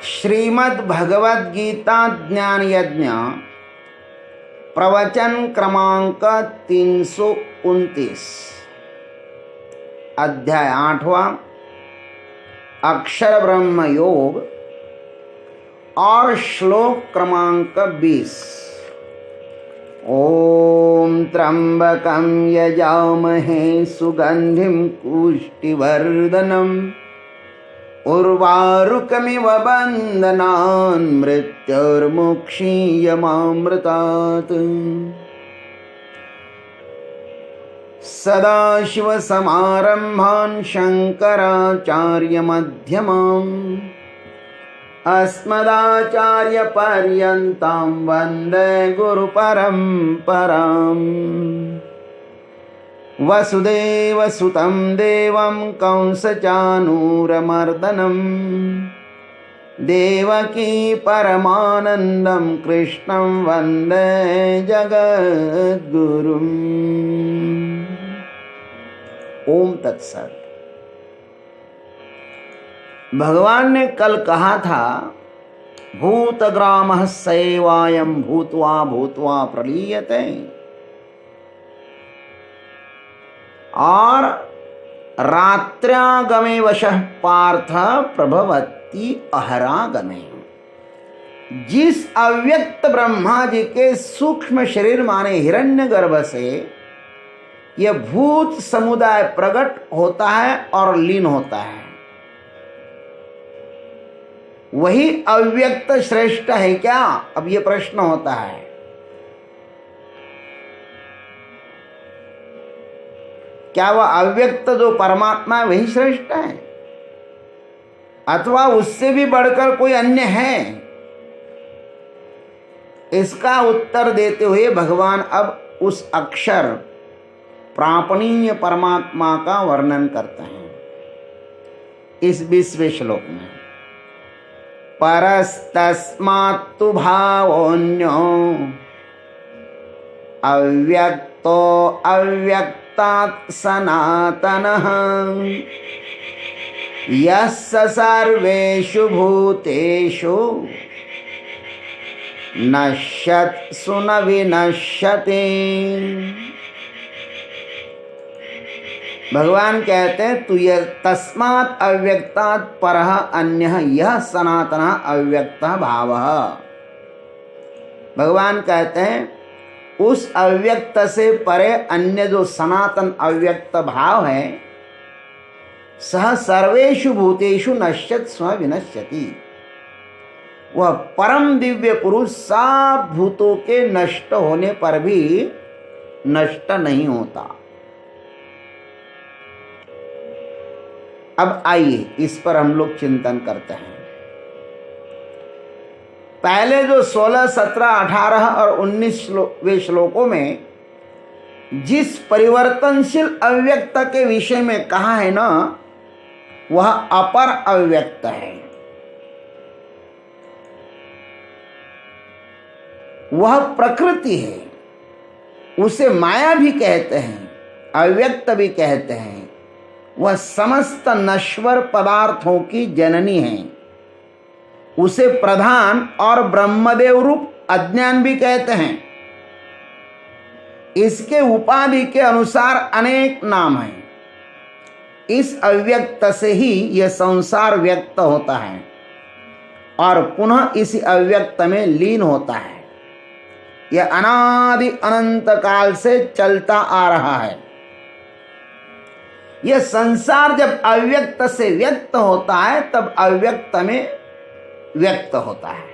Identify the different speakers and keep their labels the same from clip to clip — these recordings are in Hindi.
Speaker 1: श्रीमद् भगवद गीता ज्ञान यज्ञ प्रवचन क्रमांक 329 अध्याय 8वां अक्षर ब्रह्म योग और श्लोक क्रमांक 20। ओम त्र्यंबकं यजामहे सुगंधिं पुष्टिवर्धनम् उर्वारुकमिव बन्धनान् मृत्युर्मुक्षीयमामृतात्। सदाशिवसमारम्भान् शङ्कराचार्यमध्यमाम् अस्मदाचार्यपर्यन्तां वन्दे गुरुपरम्पराम्। वसुदेवसुतं देवं कंसचानूरमर्दनं देवकी परमानन्दं कृष्णं वन्दे जगद्गुरुम्। ओम तत्सत। भगवान ने कल कहा था भूतग्रामः सैवायं भूत्वा भूत्वा प्रलीयते, और रात्र्यागमे वशः पार्थ प्रभवती अहरागमे। जिस अव्यक्त ब्रह्मा जी के सूक्ष्म शरीर माने हिरण्यगर्भ से यह भूत समुदाय प्रकट होता है और लीन होता है, वही अव्यक्त श्रेष्ठ है क्या? अब यह प्रश्न होता है। क्या वह अव्यक्त जो परमात्मा है वही श्रेष्ठ है, अथवा उससे भी बढ़कर कोई अन्य है? इसका उत्तर देते हुए भगवान अब उस अक्षर प्रापणीय परमात्मा का वर्णन करते हैं इस 20वें श्लोक में। परस्तस्मात्तु भावोऽन्यो अव्यक्तो अव्यक्तात् सनातनः यस्य सर्वेषु भूतेषु नश्यत्सु न विनश्यति। भगवान कहते हैं तु यह तस्मात् अव्यक्तात् परः अन्यः यह सनातनः अव्यक्तः भावः। भगवान कहते हैं उस अव्यक्त से परे अन्य जो सनातन अव्यक्त भाव है, सह सर्वेषु भूतेषु नश्यत् स्व विनश्यति। वह परम दिव्य पुरुष सब भूतों के नष्ट होने पर भी नष्ट नहीं होता। अब आइए इस पर हम लोग चिंतन करते हैं। पहले जो 16, 17, 18 और 19वें श्लोकों में जिस परिवर्तनशील अव्यक्त के विषय में कहा है ना, वह अपर अव्यक्त है। वह प्रकृति है, उसे माया भी कहते हैं, अव्यक्त भी कहते हैं। वह समस्त नश्वर पदार्थों की जननी है। उसे प्रधान और ब्रह्मदेव रूप अज्ञान भी कहते हैं। इसके उपाधि के अनुसार अनेक नाम हैं। इस अव्यक्त से ही यह संसार व्यक्त होता है और पुनः इसी अव्यक्त में लीन होता है। यह अनादि अनंत काल से चलता आ रहा है। यह संसार जब अव्यक्त से व्यक्त होता है तब अव्यक्त में व्यक्त होता है।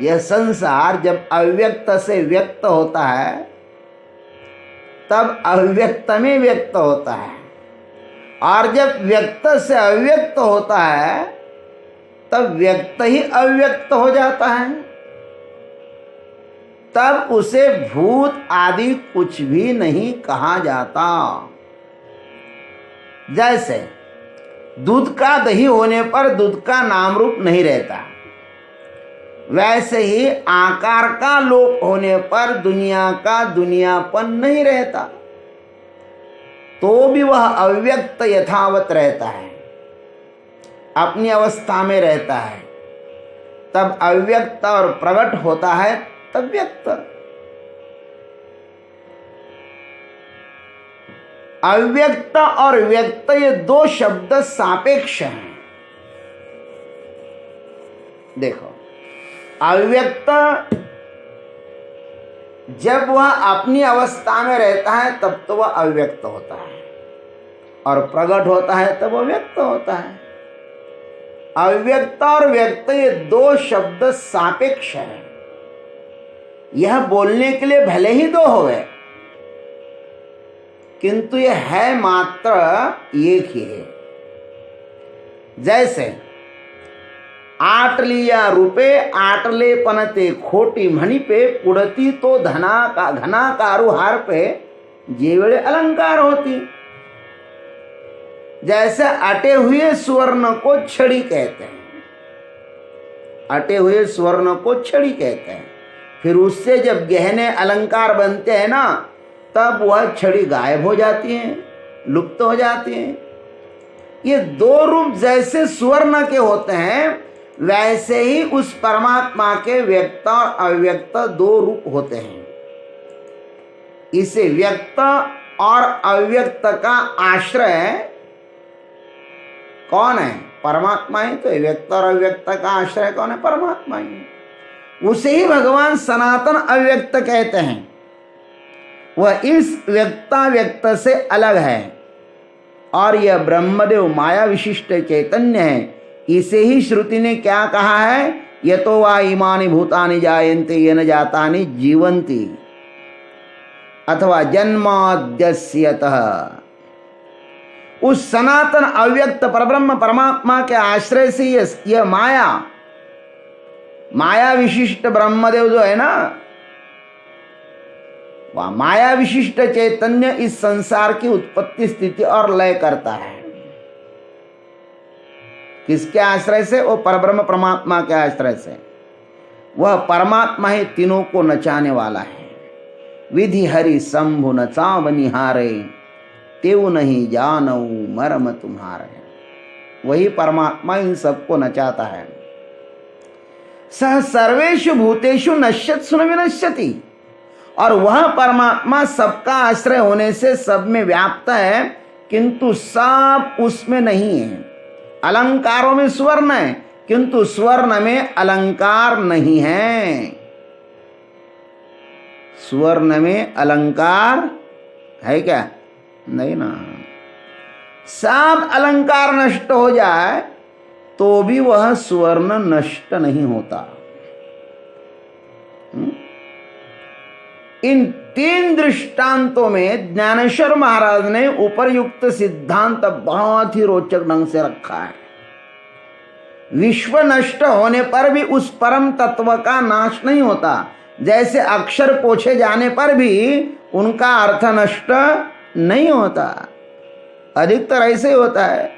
Speaker 1: यह संसार जब अव्यक्त से व्यक्त होता है तब अव्यक्त में व्यक्त होता है, और जब व्यक्त से अव्यक्त होता है तब व्यक्त ही अव्यक्त हो जाता है। तब उसे भूत आदि कुछ भी नहीं कहा जाता। जैसे दूध का दही होने पर दूध का नाम रूप नहीं रहता, वैसे ही आकार का लोप होने पर दुनिया का दुनियापन नहीं रहता, तो भी वह अव्यक्त यथावत रहता है। अपनी अवस्था में रहता है तब अव्यक्त और प्रकट होता है तब व्यक्त। अव्यक्त और व्यक्त ये दो शब्द सापेक्ष हैं। देखो, अव्यक्त जब वह अपनी अवस्था में रहता है तब तो वह अव्यक्त होता है, और प्रकट होता है तब वह व्यक्त होता है। अव्यक्त और व्यक्त ये दो शब्द सापेक्ष हैं। यह बोलने के लिए भले ही दो हो गए, किंतु यह है मात्र एक ही है। जैसे आट लिया रुपए आटले पनते खोटी म्हणी पे पुड़ती तो घना कारू हार पे जे वेळे अलंकार होती। जैसे अटे हुए स्वर्ण को छड़ी कहते हैं, अटे हुए स्वर्ण को छड़ी कहते हैं। फिर उससे जब गहने अलंकार बनते हैं ना, तब वह छड़ी गायब हो जाती है, लुप्त हो जाती है। ये दो रूप जैसे स्वर्ण के होते हैं, वैसे ही उस परमात्मा के व्यक्त और अव्यक्त दो रूप होते हैं। इसे व्यक्त और अव्यक्त का आश्रय कौन है? परमात्मा ही तो है। व्यक्त और अव्यक्त का आश्रय कौन है? परमात्मा ही। उसे ही भगवान सनातन अव्यक्त कहते हैं। वह इस व्यक्ताव्यक्त से अलग है, और यह ब्रह्मदेव माया विशिष्ट चैतन्य है। इसे ही श्रुति ने क्या कहा है? यतो वा इमानि भूतानि जायन्ते येन जातानि जीवन्ति, अथवा जन्माद्यस्यतः। उस सनातन अव्यक्त परब्रह्म परमात्मा के आश्रय से यह माया विशिष्ट ब्रह्मदेव जो है ना, वह माया विशिष्ट चैतन्य इस संसार की उत्पत्ति स्थिति और लय करता है। किसके आश्रय से? वो परब्रह्म परमात्मा के आश्रय से। वह परमात्मा ही तीनों को नचाने वाला है। विधि हरि शंभु नचाव निहारे, तेऊ नहीं जानऊ मर्म तुम्हारे। वही परमात्मा इन सबको नचाता है। सह सर्वेषु भूतेषु नश्यत्सु न विनश्यति। और वह परमात्मा सबका आश्रय होने से सब में व्याप्त है, किंतु सब उसमें नहीं है। अलंकारों में स्वर्ण है, किंतु स्वर्ण में अलंकार नहीं है। स्वर्ण में अलंकार है क्या? नहीं ना। सब अलंकार नष्ट हो जाए तो भी वह स्वर्ण नष्ट नहीं होता। इन तीन दृष्टांतों में ज्ञानेश्वर महाराज ने उपरयुक्त सिद्धांत बहुत ही रोचक ढंग से रखा है। विश्व नष्ट होने पर भी उस परम तत्व का नाश नहीं होता। जैसे अक्षर पोछे जाने पर भी उनका अर्थ नष्ट नहीं होता। अधिकतर ऐसे ही होता है।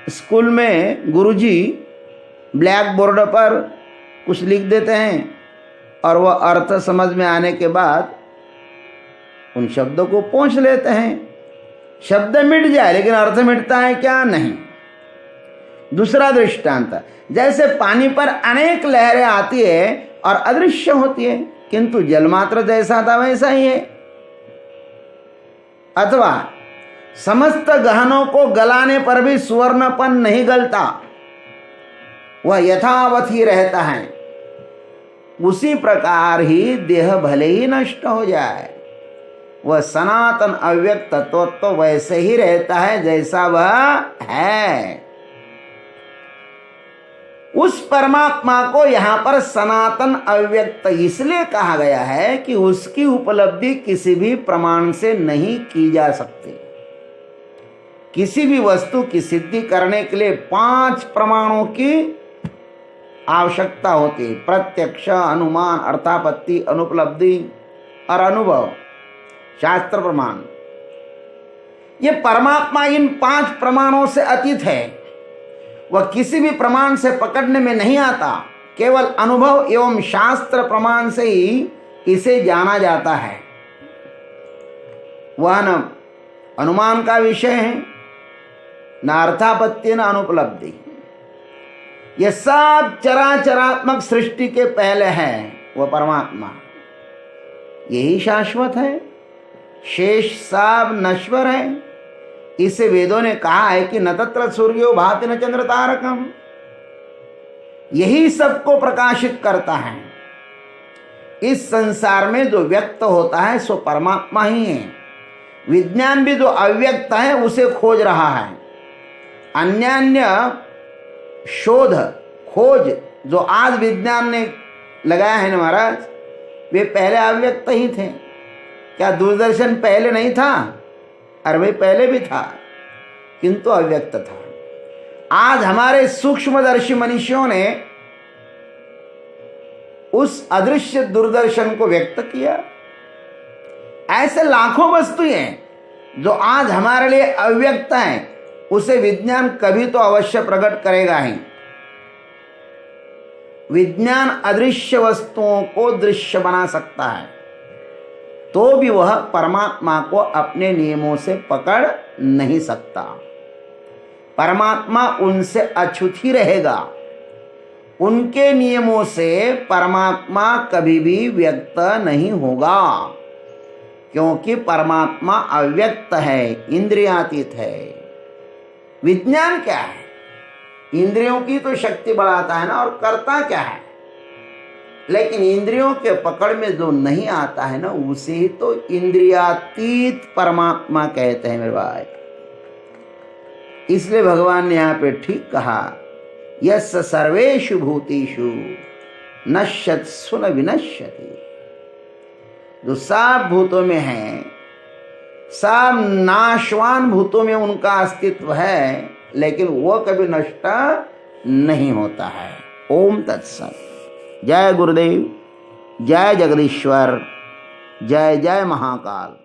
Speaker 1: स्कूल में गुरुजी ब्लैक बोर्ड पर कुछ लिख देते हैं, और वह अर्थ समझ में आने के बाद उन शब्दों को पोंछ लेते हैं। शब्द मिट जाए, लेकिन अर्थ मिटता है क्या? नहीं। दूसरा दृष्टांत, जैसे पानी पर अनेक लहरें आती है और अदृश्य होती है, किंतु जलमात्र जैसा था वैसा ही है। अथवा समस्त गहनों को गलाने पर भी स्वर्णपन नहीं गलता, वह यथावत ही रहता है। उसी प्रकार ही देह भले ही नष्ट हो जाए, वह सनातन अव्यक्त तत्व तो वैसे ही रहता है जैसा वह है। उस परमात्मा को यहां पर सनातन अव्यक्त इसलिए कहा गया है कि उसकी उपलब्धि किसी भी प्रमाण से नहीं की जा सकती। किसी भी वस्तु की सिद्धि करने के लिए 5 प्रमाणों की आवश्यकता होती है। प्रत्यक्ष, अनुमान, अर्थापत्ति, अनुपलब्धि और अनुभव, शास्त्र प्रमाण। ये परमात्मा इन 5 प्रमाणों से अतीत है। वह किसी भी प्रमाण से पकड़ने में नहीं आता। केवल अनुभव एवं शास्त्र प्रमाण से ही इसे जाना जाता है। वह न अनुमान का विषय है, न अर्थापत्ति, न अनुपलब्धि। ये सब चराचरात्मक सृष्टि के पहले है वो परमात्मा, यही शाश्वत है, शेष सब नश्वर है। इसे वेदों ने कहा है कि न तत्र सूर्यो भाति न चंद्र तारकम, यही सबको प्रकाशित करता है। इस संसार में जो व्यक्त होता है सो परमात्मा ही है। विज्ञान भी जो अव्यक्त है उसे खोज रहा है। अन्य शोध खोज जो आज विज्ञान ने लगाया है ना महाराज, वे पहले अव्यक्त ही थे। क्या दूरदर्शन पहले नहीं था? अरे भाई पहले भी था, किंतु अव्यक्त था। आज हमारे सूक्ष्मदर्शी मनुष्यों ने उस अदृश्य दूरदर्शन को व्यक्त किया। ऐसे लाखों वस्तुएं जो आज हमारे लिए अव्यक्त हैं, उसे विज्ञान कभी तो अवश्य प्रकट करेगा ही। विज्ञान अदृश्य वस्तुओं को दृश्य बना सकता है, तो भी वह परमात्मा को अपने नियमों से पकड़ नहीं सकता। परमात्मा उनसे अछूत ही रहेगा। उनके नियमों से परमात्मा कभी भी व्यक्त नहीं होगा, क्योंकि परमात्मा अव्यक्त है, इंद्रियातीत है। विज्ञान क्या है? इंद्रियों की तो शक्ति बढ़ाता है ना, और करता क्या है? लेकिन इंद्रियों के पकड़ में जो नहीं आता है ना, उसे तो इंद्रियातीत परमात्मा कहते हैं मेरे भाई। इसलिए भगवान ने यहाँ पे ठीक कहा, यस् सर्वेषु भूतेषु नश्यत्सु न विनश्यति। जो सब भूतों में है, सब नाशवान भूतों में उनका अस्तित्व है, लेकिन वो कभी नष्ट नहीं होता है। ओम तत्सत। जय गुरुदेव, जय जगदीश्वर, जय जय महाकाल।